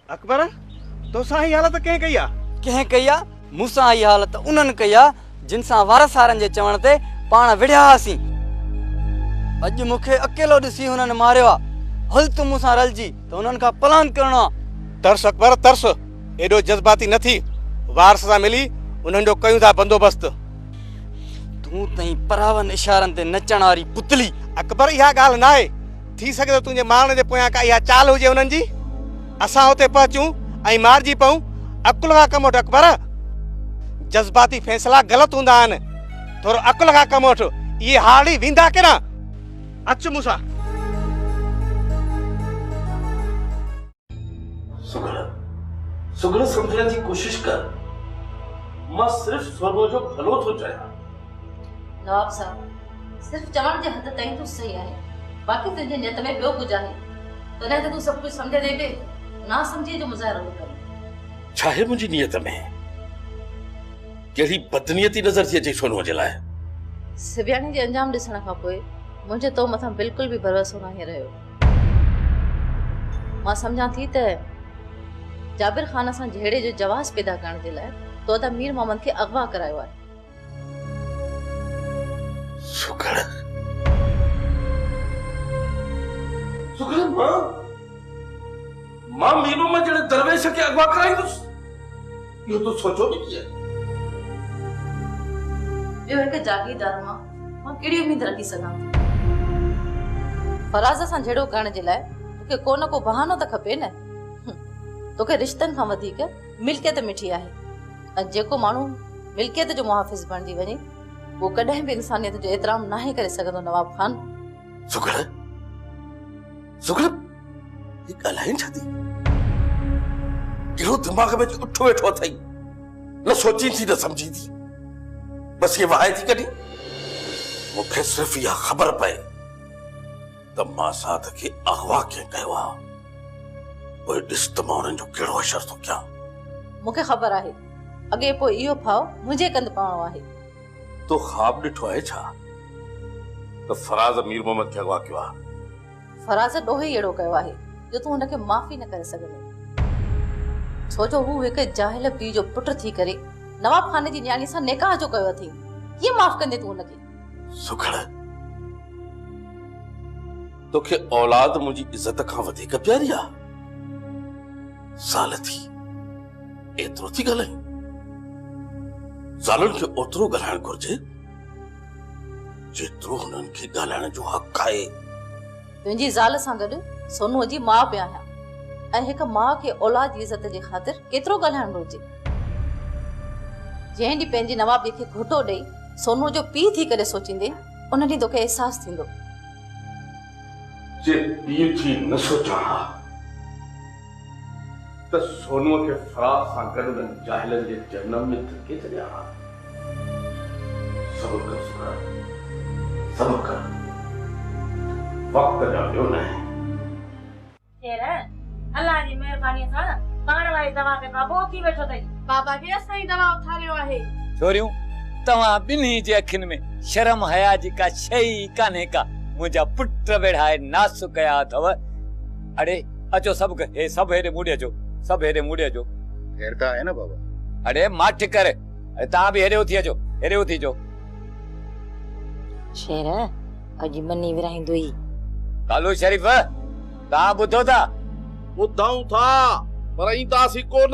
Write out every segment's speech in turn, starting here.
अकबर तो सा ही हालत कंहिं कई आहे? कंहिं कई आहे? मूंसां ई हालत उन्हनि कई आहे जिन सां वारसारनि जे चवण ते पाण विढ़िया हुआसीं। अॼु मूंखे अकेलो ॾिसी हुननि मारियो आहे। हल तूं मूंसां रलजी त हुननि खां प्लान करणो आहे। तर्स अकबर तर्स, एॾो जज़्बाती न थी। वारस सां मिली उन्हनि जो कयूं था बंदोबस्त। तूं तई परावन इशारनि ते नचण वारी पुतली। अकबर इहा ॻाल्हि न आहे। थी सघे थो तुंहिंजे मारण जे पोयां का इहा चाल हुजे उन्हनि जी। असां हुते पहुचूं ऐं मारिजी पऊं। अकुल खां कमु वठि अकबर। जज़्बाती फ़ैसिला ग़लति हूंदा आहिनि। थोरो अकुल खां कमु वठि। इहे हाड़ी वेंदा केॾां? अच मूंसां। सुगड़ समझण जी कोशिश कर। मां सिर्फ सोनो जो भलो थो चाहियां। नवाब साहब, सिर्फ चवण जे हद ताईं तूं सही आहे। बाक़ी तुंहिंजे नियत में ॿियो कुझु आहे। तॾहिं त तूं सभु कुझु सम्झे ॾे बि ना सम्झे जो मुज़ाहिरो कर। छा आहे मुंहिंजी नियत में? कहिड़ी बदनीयती नज़र थी अचे सोनूअ जे लाइ? सिबियाणी जे अंजाम ॾिसण खां पोइ मुंहिंजे तो मथां बिल्कुलु बि भरोसो नाहे रहियो। मां सम्झां थी त जाबिर ख़ान सां जहिड़े जो जवाज़ पैदा करण जे लाइ तो त मीर मोहम्मद खे अगवा करायो आहे। सुगड़ मां मीर मोहम्मद जहिड़े दरवेश खे अगवा कराईंदुसि? इहो तो सोचो बि कीअं? ॿियो हिकु जागीरदार मां कहिड़ी उम्मीद रखी सघां? फराज़ सां जहिड़ो करण जे लाइ तोखे को न को बहानो त खपे न। तोखे रिश्तनि खां वधीक मिल्कियत मिठी आहे। ऐं जेको माण्हू मिल्कियत जो मुहाफ़िज़ बणिजी वञे वो कॾहिं बि इंसानियत जो एतिराम नाहे करे सघंदो। नवाब खान, सुगड़ ये ॻाल्हाइनि छा थी? कहिड़ो दिमाग़ में उठो वेठो अथई? न सोची थी न सम्झी थी, बस ये वाहे थी कढी। मूंखे सिर्फ़ इहा ख़बर पए त मां साथ खे अगवा कीअं कयो आहे। पोइ ॾिस त मां उन्हनि जो कहिड़ो असर थो कयां। मूंखे ख़बर आहे अॻे पोइ इहो फाव मुंहिंजे कंद पवणो आहे। तो ख़्वाब ॾिठो आहे छा त फराज़ मीर मोहम्मद खे अगवा कयो आहे? फराज़ ॾोहे ई अहिड़ो कयो आहे जो तूं हुनखे माफ़ी न करे सघंदे। छो जो हू हिकु जाहिल पीउ जो पुटु थी करे नवाब खाने जी न्याणी सां निकाह जो कयो अथई। कीअं माफ़ कंदे तूं हुनखे? सुगड़ तोखे औलाद मुंहिंजी इज़त खां वधीक प्यारी आहे? साल थी एतिरो थी ॻाल्हाई? ज़ालुनि खे ओतिरो ॻाल्हाइण घुर्जे जेतिरो हुननि खे ॻाल्हाइण जो हक़ आहे। तुंहिंजी ज़ाल सां गॾु सोनूअ जी माउ बि आहियां ऐं हिकु माउ खे औलाद जी इज़त जे ख़ातिर केतिरो ॻाल्हाइण घुर्जे। जंहिं ॾींहुं पंहिंजी नवाबीअ खे घुटो ॾेई सोनूअ जो पीउ थी करे सोचींदे उन ॾींहुं तोखे अहसासु थींदो। जे पीउ थी न सोचां त सोनूअ खे फराज़ सां गॾु उन्हनि जाहिलनि जे जनम में धके छॾिया। सब्र कर सुगड़, सब्र कर। वक्त जा ॿियो न आहे। अल्लाह जी महिरबानी सां पाण वारी दवा खे बाबो थी वेठो अथई। बाबा खे असां दवा उथारियो आहे। छोरियूं, तव्हां ॿिन्ही जे अखियुनि में शर्म हया जी का शइ कान्हे का। मुंहिंजा पुट वेढ़ाए नास कया अथव। अड़े अचो सभु हे सभु हेॾे मूड़े अचो, सभु हेॾे मूड़े अचो। ख़ैर त आहे न बाबा? अड़े माठ कर, तव्हां बि हेॾे उथी अचो, हेॾे उथी अचो। शेर अॼु मनी विराईंदो ई। कालू शरीफ़, तव्हां ॿुधो था? ॿुधऊं था पर ईंदासीं कोन।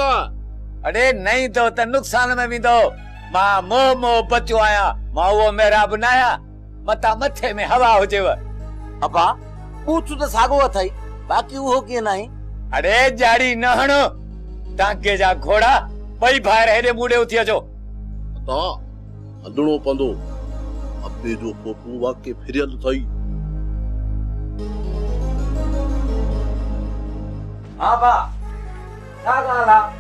अड़े नहीं तो त नुक़सान में वेंदो। मां मोह बचो आहियां। मां उहो मेहराब न आहियां मता मथे में हवा हुजेव। अबा पूछ त साॻो अथई, बाक़ी उहो कीअं नाही? अड़े जाड़ी न हणो, टांके जा घोड़ा ॿई ॿाहिरि हेॾे मूड़े उथी अचो। ता हलणो पवंदो। अबे जो पोटू वाके फिरियल अथई। हा बा, छा ॻाल्हि आहे?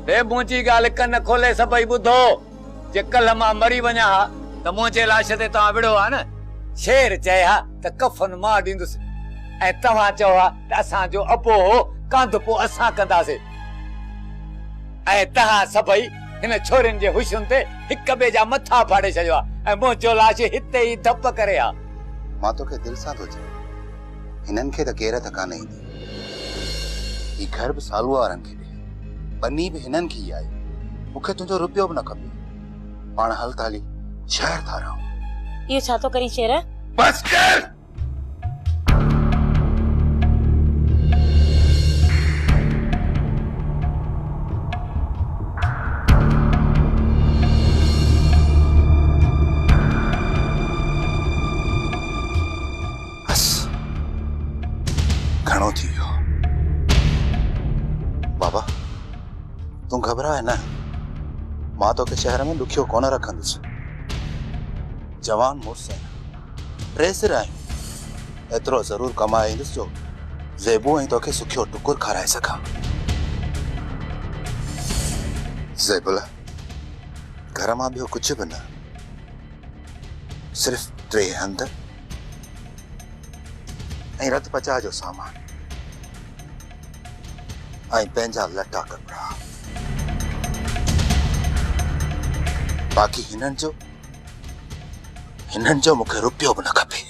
बे मुंहिंजी ॻाल्हि कन खोले सभई ॿुधो। जे कल्ह मां मरी वञा हा त मुंहिंजे लाश ते तव्हां विड़ो हा न। शेर चए हा त कफन मां ॾींदुसि ऐं तव्हां चओ हा त असांजो अबो हो कांध पोइ असां कंदासीं। ऐं तव्हां सभई हिन छोरियुनि जे हुशियुनि ते हिक ॿिए जा मथा फाड़े छॾियो आहे ऐं मुंहिंजो लाश हिते ई धप करे हा। मां तोखे दिलि सां थो चवां, हिननि खे त केर त कान ईंदी। ही घर बि सालूअ वारनि खे ॾे, बनी बि हिननि खे ई आहे। मूंखे तुंहिंजो रुपयो बि न खपे। पाण हल ताली शहर था रहूं। इहो छा थो करी शेर? बस कर। बस घणो थी वियो। बाबा तूं घबराए न, मां तोखे शहर में ॾुखियो कोन रखंदुसि। जवान मुड़ुस आहिनि, टे सिर आहियूं, एतिरो ज़रूर कमाए ईंदुसि जो ज़ेबू ऐं तोखे सुखियो टुकुर खाराए सघां। ज़ेबुल घर मां ॿियो कुझु बि न, सिर्फ़ 3 हंध ऐं रत पचा जो सामान ऐं पंहिंजा लटा कपिड़ा। बाक़ी हिननि जो मूंखे रुपयो बि न खपे।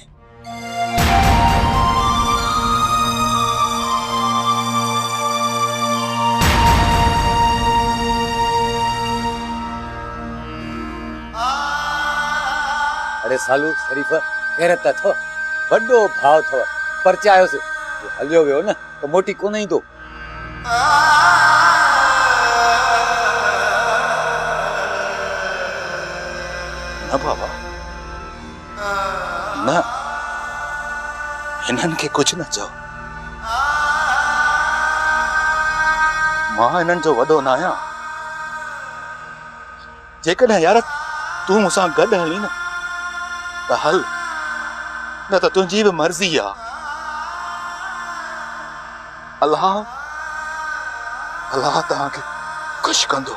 अरे सालू शरीफ़ गैरत अथव, वॾो भाव अथव, परचायोसि हलियो वियो न त मोटी कोन ईंदो। न बाबा न, हिननि खे कुझु न चओ। मां हिननि जो वॾो न आहियां। जेकॾहिं यार तूं मूंसां गॾु हली न त हल, न त तुंहिंजी बि मर्ज़ी आहे। अल्लाह तव्हांखे ख़ुशि कंदो।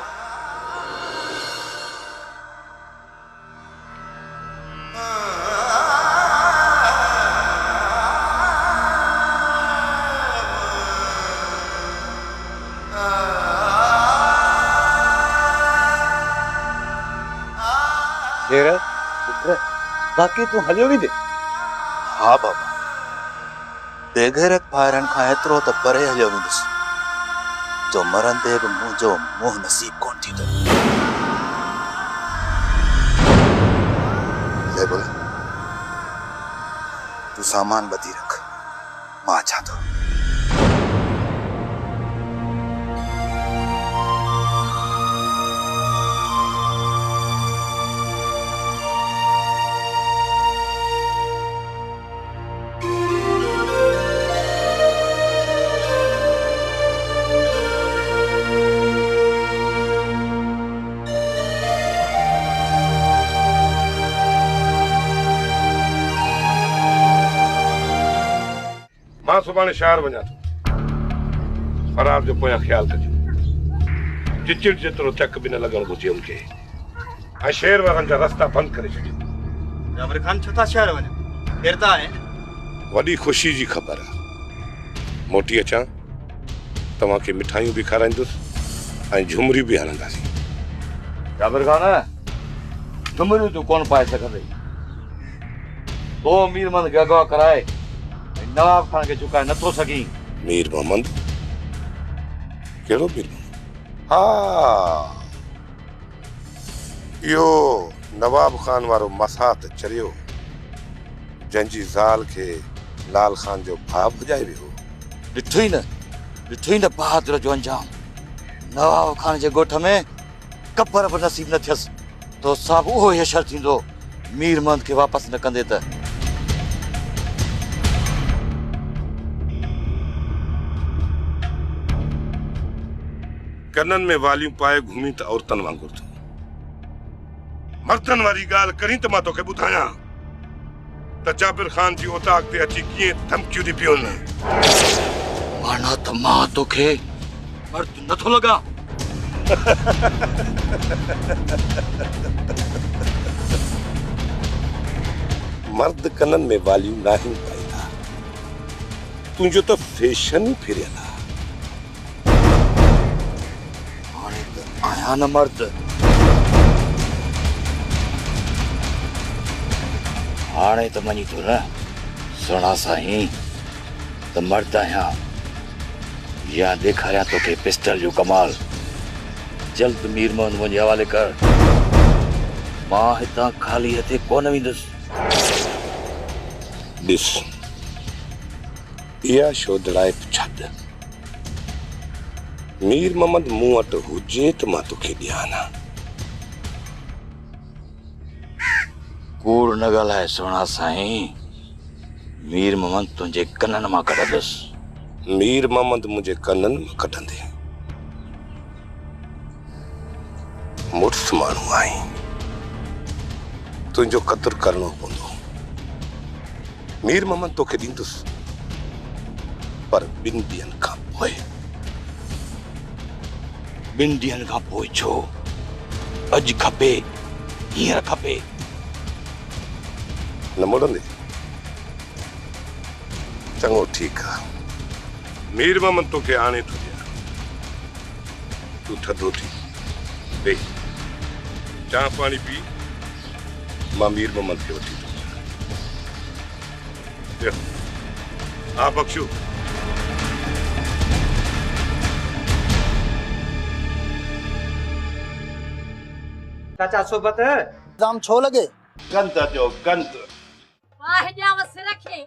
शेर पुत्र बाक़ी तूं हलियो वेंदे? हा बाबा, बेगैरत ॿारनि खां एतिरो त परे हलियो वेंदुसि जो मरंदे बि मुंहिंजो मुंहुं नसीब कोन थींदो। ज़ेबुल तूं सामान ॿधी रख, मां अचां थो। मां सुभाणे शहर वञा थो। फरार जो पोयां ख्याल कजो, चिचिड़ जेतिरो चक बि न लॻण घुरिजे उनखे। ऐं शहर वारनि जा रस्ता बंदि करे छॾियो। जाबिर खान छो था शहर वञो? केर था आहे? वॾी ख़ुशी जी ख़बर आहे। मोटी अचां तव्हांखे मिठाइयूं बि खाराईंदुसि ऐं झुमरियूं बि हलंदासीं। जाबिर खान झुमरियूं तूं कोन पाए सघंदई। तो मीर मंद खे अगवा कराए नवाब खान के चुकाए नथो सघीं। मीर मोहम्मद? कहिड़ो मीर मोहम्मद? हा, इहो नवाब खान वारो मसात चरियो जंहिंजी ज़ाल खे लाल खान जो भाउ भॼाए वियो। ॾिठो ई न बहादुर जो अंजाम। नवाब खान जे ॻोठ में कबर बि नसीब न थियसि तो सां बि उहो यशर थींदो मीर मंद खे वापसि न कंदे त। कननि में वालियूं पाए घुमी त औरतनि वांगुरु थो। मर्दनि वारी ॻाल्हि करी त मां तोखे ॿुधायां त जाबिर खान जी ओताक ते अची कीअं धमकियूं थी पियूं। माना त मां तोखे मर्द नथो लॻां? मर्द कननि में वालियूं नाहिन पाईंदा। तुंहिंजो त फैशन ई फिरियल आहे। हाणे त आहियां न मर्द। हाणे त मञी थो न? सुहिणा साईं, तो मरदा आहियां या ॾेखारियां तोखे पिस्टल जो कमाल। जल्द मीर मोहन मुंहिंजे हवाले कर। मां हितां ख़ाली हथे कोन वेंदुसि। ॾिस, इहा शोधड़ाए छॾ। मीर मोहम्मद मूं वटि हुजे त मां तोखे ॾियां न। कूड़ न ॻाल्हाए सोना साईं। मीर मोहम्मद तुंहिंजे कननि मां कढंदुसि। मीर मोहम्मद मुंहिंजे कननि मां कढंदे मुड़ुसु माण्हू आहीं, तुंहिंजो क़दुरु करणो पवंदो। मीर मोहम्मद तोखे ॾींदुसि, पर 2 ॾींहंनि खां पोइ। 2 ॾींहंनि खां पोइ छो? अॼु खपे, हींअर खपे। न मुड़ंदे? चङो, ठीकु आहे। मीर मोहम्मद तोखे आणे थो ॾियां। तूं थधो थी वेह, चांहि पाणी पी। मां मीर मोहम्मद खे वठी थो अचां। हा बख्शू। चाचा सोबत जाम छो लगे? गंद जो गंद। वाह जा वस रखे।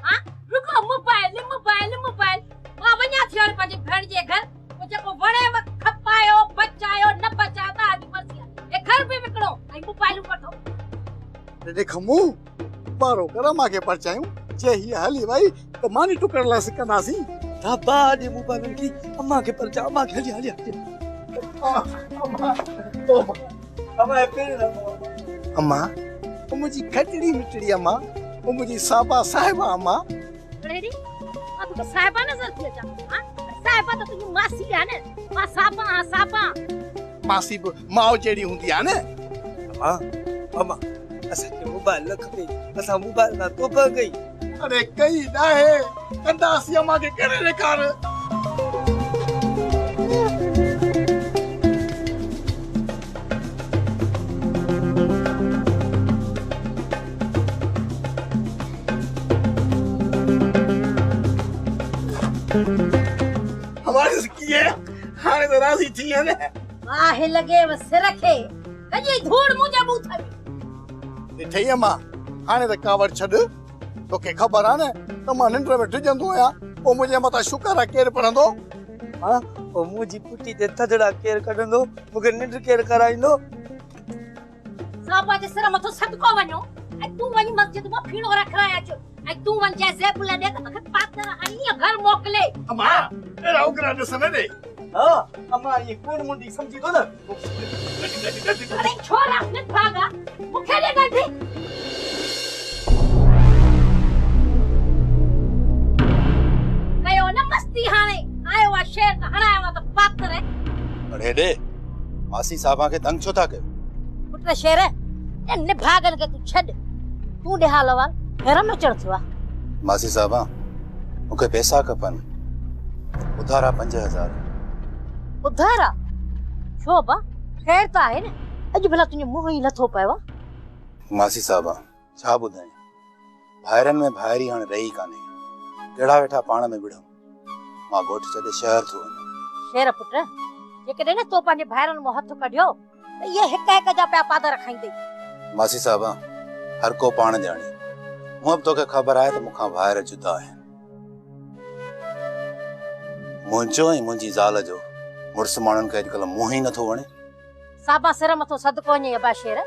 हां रुको, मोबाइल मोबाइल मोबाइल। मां वञा थी और पंहिंजी भेण जे घर। वो जेको वणे खपायो बचायो न बचाता आज मर्जी आहे। ए घर बि विकणो ऐं मोबाइल वठो। देखमू बारो कर माके परचायूं जे ही हली भाई तो मानी टुकड़ ला सिकनासी। दाबा दे मोबाइल की अम्मा के परचा, अम्मा के हली हली अम्मा ओ अम्मा पेर अम्मा ओ मुजी खटड़ी मिटड़ी अम्मा, ओ मुजी साबा साहिबा अम्मा। रेडी अब तो साहिबा नजर थी अचा। हां साहिबा तो तुझी मासी है ने। मां साबा साबा मासी माओ जेड़ी हुंदी आ ने। अम्मा अम्मा असा के मोबाइल न खपे, असा मोबाइल ना तो प गई। अरे कई ना है कंदासी अम्मा के करे रे कार। हमारे से की है हाने तो राजी थी है ने। वाह लगे वस रखे। कजी धूड़ मुझे मुंह थी। ठई अम्मा हाने त कावड़ छड। तोखे खबर आ ने त मां निंड में डिजंदो आया। ओ मुझे मता शुक्र आ केर पढ़ंदो। हां ओ मुजी पुटी ते थदड़ा केर कढंदो, मुके निंड केर कराइंदो। साबा जे सिर मथो सदको वञो ऐं तू वञी मस्जिद में फीणो रखराए अच। ऐं तू वञ जे ज़ेबुल दे त पातर हणी घर मोकले। अम्मा एरा उगरा दे सने दे। हां अम्मा ये कौन मुंडी समझी दो ना। अरे छोरा न भागा मुखे दे गंढी। कयो न मस्ती हाने आयो आ शेर त हणायो आ त पातर है। अरे दे मासी साहबा के तंग छो था के? पुत्र शेर ए न भागन के तू छड। तू दे हालवा घर में चढ़ थिया। मासी साहबा मुके पैसा खपन। उधारा 5000। उधारा छो बा? खैर त आहे न। अज भला तुझे मुंह ही नथो पएवा। मासी साहबा छा बुधाई, भाइरन में भाइरी हाणे रही काने। केड़ा वेठा पाण में बिड़ो। मां गोठ छडे शहर थो वञा। शेर पुत्र जेकॾहिं न तो पंहिंजे भाइरनि मां हथ कढियो त इहे हिक हिक जा पिया पादर खाईंदे। मासी साहबा हर को पाण ॼाणे। मुंह तोखे ख़बर आहे त मूंखां भाइर जुदा आहिनि। मुंहिंजो ऐं मुंहिंजी ज़ाल जो मुड़ुस माण्हुनि खे अॼुकल्ह मुंहुं ई नथो वणे। साबा सिर मथो सदको वञे अबा शेर।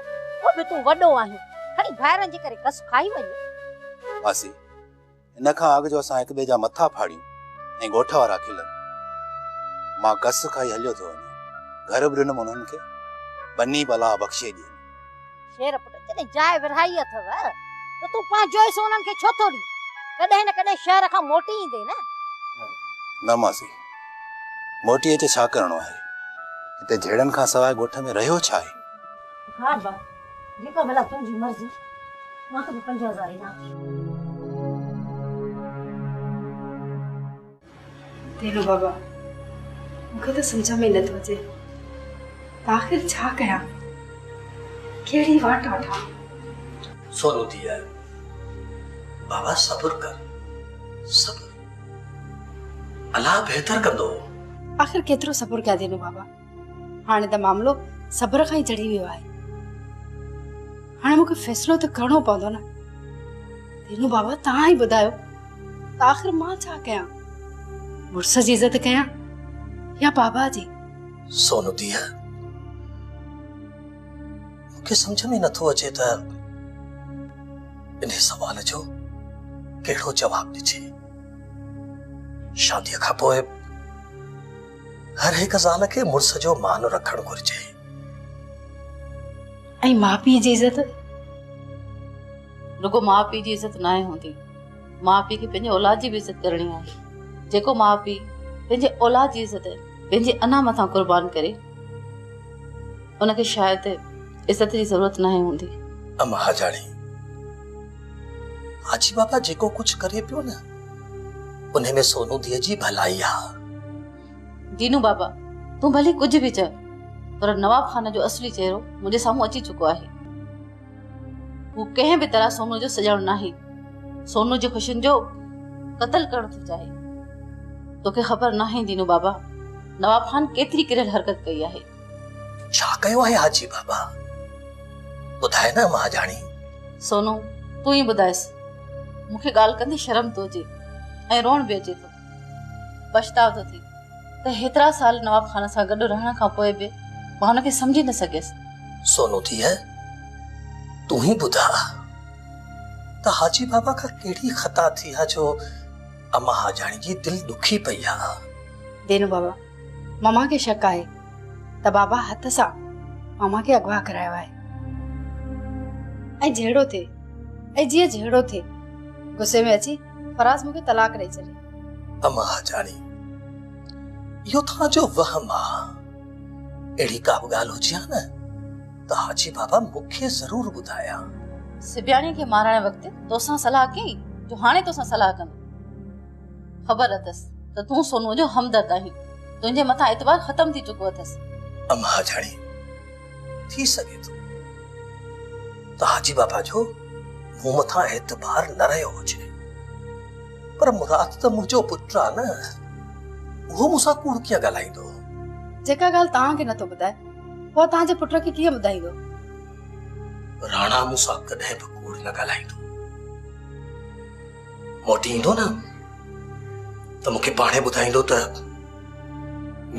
वो बि तूं वॾो आहीं, खणी भाइरनि जे करे कस खाई वञे। मासी इन खां अॻु जो असां हिक ॿिए जा मथा फाड़ियूं ऐं ॻोठ वारा खिलनि। मां कस खाई हलियो थो वञा। घर बि ॾिनमि उन्हनि खे, बनी भला बख़्शे ॾियनि। शेर पुट जॾहिं जाइ विरहाई अथव त तूं पंहिंजो ई उन्हनि खे छो थो ॾी? कॾहिं न कॾहिं शहर खां मोटी ईंदे न। न मासी मोटी अचे छा करणो आहे? हिते झेड़नि खां सवाइ ॻोठ में रहियो छा आहे? हा बा जेका भला तुंहिंजी मर्ज़ी। मां त 5000 ईंदा। तेरो बाबा मूंखे त सम्झ में नथो अचे आख़िर छा कयां, कहिड़ी वाट वठां। सोनो थी आयो बाबा, सब्र कर सब्र। अलाह बेहतर कंदो। आखिर केतिरो सब्र कया देनो बाबा, हाणे त मामलो सब्र खां ई चढ़ी वियो आहे। हाणे मूंखे फ़ैसिलो त करणो पवंदो न। देनो बाबा तव्हां ई ॿुधायो त आखिर मां छा कयां, मुड़ुस जी इज़त कयां या बाबा जी? सोनू दिया, मूंखे सम्झ में नथो अचे त इन सवाल जो कहिड़ो जवाब ॾिजे। शादीअ खां पोइ हर हिक ज़ाल खे मुड़ुस जो मान रखणु घुरिजे। ऐं माउ पीउ जी इज़त? रुगो माउ पीउ जी इज़त न आहे हूंदी, माउ पीउ खे पंहिंजे औलाद जी बि इज़त करणी आहे। जेको माउ पीउ पंहिंजे औलाद जी इज़त पंहिंजे अना मथां कुर्बान करे, उनखे शायदि इज़त जी ज़रूरत न आहे हूंदी। अम्मा हजाणी, हाजी बाबा जेको कुछ करे पियो न, उन्हें में सोनू दिया जी भलाई आहे। दीनू बाबा, तूं भले कुछ भी चए, पर नवाब खान जो असली चेहरो मुझे साम्हूं अची चुको आहे। वो कंहिं भी तरह सोनू जो सजाइणो नाहे, सोनू जी ख़ुशियुनि जो क़त्ल करणु थो चाहे। तोखे ख़बर नाहे दीनू बाबा, नवाब खान केतिरी किरियल हरकत कई आहे। छा कयो आहे हाजी बाबा, ॿुधाए न अम्मा हजाणी। सोनू तूं ई ॿुधाइसि, मूंखे ॻाल्हि कंदे शर्म थो अचे ऐं रोअण बि अचे थो। पछताव थो थिए त हेतिरा साल नवाब खान सां गॾु रहण खां पोइ बि मां हुनखे सम्झी न सघियसि। सोनू दिया, तू ही ॿुधा त हाजी बाबा खां कहिड़ी ख़ता थी आहे जो अम्मा हजाणी जी दिलि दुखी पई आहे। देनो बाबा, मामा खे शक आहे त बाबा हथ सां मामा खे अगवा करायो आहे। ऐं जहिड़ो थिए ऐं जीअं जहिड़ो थिए, गुस्से में अची फराज़ मूंखे तलाक ॾेई छॾे। अम्मा हजाणी, इहो तव्हांजो वहम आहे। अहिड़ी का बि ॻाल्हि हुजे हा न त हाजी बाबा मूंखे ज़रूर ॿुधाया। सिबियाणी खे मारण वक़्तु तोसां सलाह कई जो हाणे तोसां सलाह कंदो। ख़बर अथसि त तूं सोनू जो हमदर्द आहीं, तुंहिंजे मथां एतबार ख़तम थी चुको अथसि। अम्मा हजाणी, थी सघे थो त हाजी बाबा जो मूं मथां एतबार न रहियो हुजे, पर मुराद त मुंहिंजो पुटु आहे न, उहो मूंसां कूड़ कीअं ॻाल्हाईंदो? जेका ॻाल्हि तव्हांखे नथो ॿुधाए, उहा तव्हांजे पुट खे कीअं ॿुधाईंदो? राणा मूंसां कॾहिं बि कूड़ न ॻाल्हाईंदो। मोटी ईंदो न त मूंखे पाणे ॿुधाईंदो त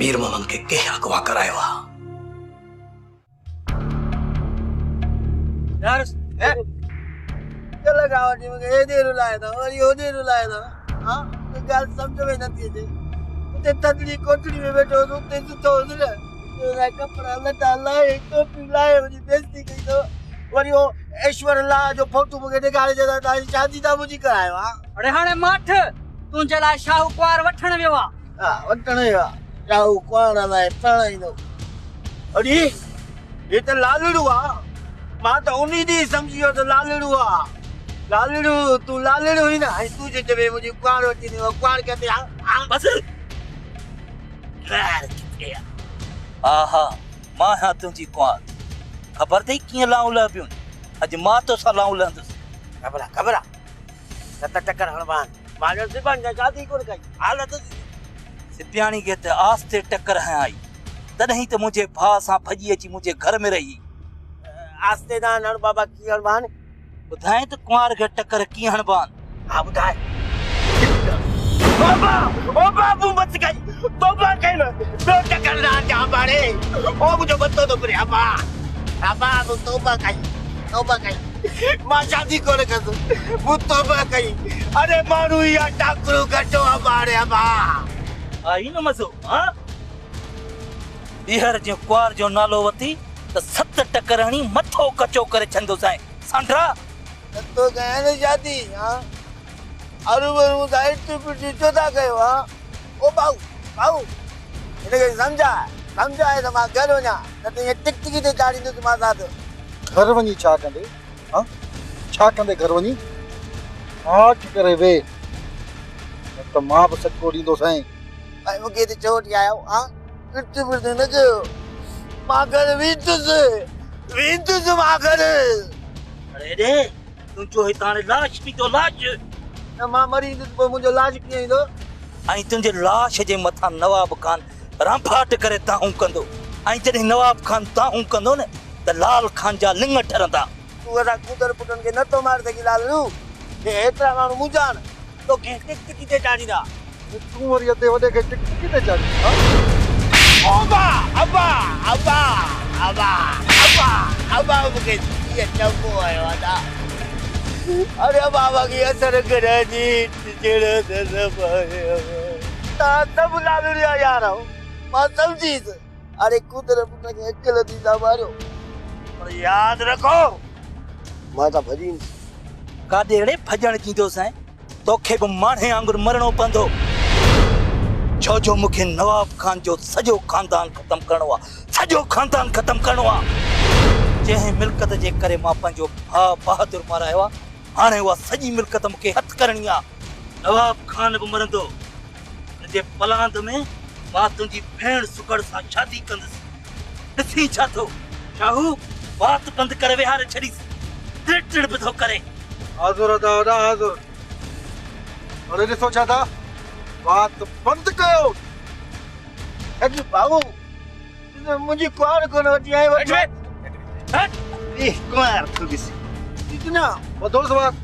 मीर मोहम्मद खे कंहिं अगवा करायो आहे। यार लॻा वठी मूंखे हेॾे रुलाए थो, वरी होॾे रुलाए थो। हा, ॻाल्हि सम्झ में नथी अचे। उते थधिड़ी कोठड़ी में वेठो हुउसि, उते सुठो हुउसि न, कपिड़ा लटा लाहे टोपी लाहे मुंहिंजी बेइज़ती कई अथव। वरी उहो ऐश्वर लाह जो फोटू मूंखे ॾेखारे चवंदा तव्हांजी शादी त मुंहिंजी करायो आहे। अरे हाणे माठ तुंहिंजे लाइ शाहूकार वठण वियो आहे। हा, वठण वियो आहे, शाहूकार लाइ पढ़ाईंदो। अरे हे त लालड़ू आहे, मां त उन ॾींहुं सम्झी वियो त लालड़ू आहे। लालड़ू, तूं लालड़ू हुई न, ऐं तूं चवे मुंहिंजी कुआर वठी ॾिनो, कुआर कंदे बस हा हा, मां हा तुंहिंजी कुआर। ख़बर अथई कीअं लाऊं लहबियूं? अॼु मां तोसां लाऊं लहंदुसि। ख़बर आहे सत टकर हणबान, मां जो सिबान जा शादी कोन कई। हालत सिपियाणी खे त आस्ते टकर हयाई, तॾहिं त मुंहिंजे भाउ सां भॼी अची मुंहिंजे घर में रही। आस्ते ना हण बाबा, कीअं हणबान? ॿुधाए त कुंवार खे टकर कीअं हणबान? हा ॿुधाए। बाबा, ओ बाबू मत कई, तौबा कई न, ॿियो टकर ना जा बाड़े। ओ मुंहिंजो बतो थो फिरे। अबा अबा, तूं तौबा कई, मां शादी कोन कंदुसि, मूं तौबा कई। अरे माण्हू इहा टाकरू घटो आहे बाड़े। अबा आई न मज़ो? हा, ॿीहर जो कुंवार जो नालो वठी त 7 टकर हणी मथो कचो करे छंदोसि। सांड्रा तो गया न शादी। हां, अरु बरु दाइट पिटी छो था कयो? हा, ओ भाऊ हिनखे सम्झाए त मां घर वञा, न त ईअं टिकटिकी ते चाढ़ींदुसि मां साथ। घर वञी छा कंदे? हा, छा कंदे घर वञी? हाठ करे वे, न त मां बि सचो ॾींदोसि। भाई मूंखे त चोट आयो। हा, पिट न कयो, मां घर वेंदुसि मां घर। अरे रे, तुंहिंजो हितां लाश पी तो लाश। न मां मरी ईंदुसि, पोइ मुंहिंजो लाश कीअं ईंदो? ऐं तुंहिंजे लाश जे मथां नवाब खान रामफाट करे ताहूं कंदो ऐं जॾहिं नवाब खान ताहूं कंदो न त लाल खान जा लिंग ठरंदा। तूं असां कूदर पुटनि खे नथो मारे सघी लालू, हे एतिरा माण्हू मुंहिंजा न तोखे टिक टिकी ते चाढ़ींदा। तूं वरी अधे वॾे खे टिक टिकी ते चाढ़ी। अबा अबा अबा अबा अबा अबा मूंखे कीअं चङो आयो आहे। अरे बाबा खे असर करे जहिड़ो न पायो। तव्हां सभु लालू जा यार आहियो, मां सम्झीसि। अरे कूदर पुट खे अकेलो थींदा मारियो, पर यादि रखो मां त भॼी काॾे अड़े भॼण ॾींदोसि तोखे बि माणे वांगुरु मरणो पवंदो। छो जो मूंखे नवाब खान जो सॼो खानदान ख़तमु करणो आहे, सॼो खानदान ख़तमु करणो आहे। जंहिं मिल्कत जे करे मां पंहिंजो भाउ बहादुर मारायो आहे, हाणे उहा सॼी मिल्कत मूंखे हथु करणी आहे। नवाब खान बि मरंदो, मुंहिंजे पलांद में मां तुंहिंजी भेण सुकड़ सां शादी कंदुसि। ॾिसी छा थो शाहू बात बंदि करे विहारे छॾीसि, टिड़ बि थो करे। हाज़ुर था वॾा हाज़ुर। अरे ॾिसो छा था, बात बंदि कयो। अॼु बाबू मुंहिंजी कुंवार कोन वठी आयो। कुंवार तूं ॾिसी इतना वधोसि बात।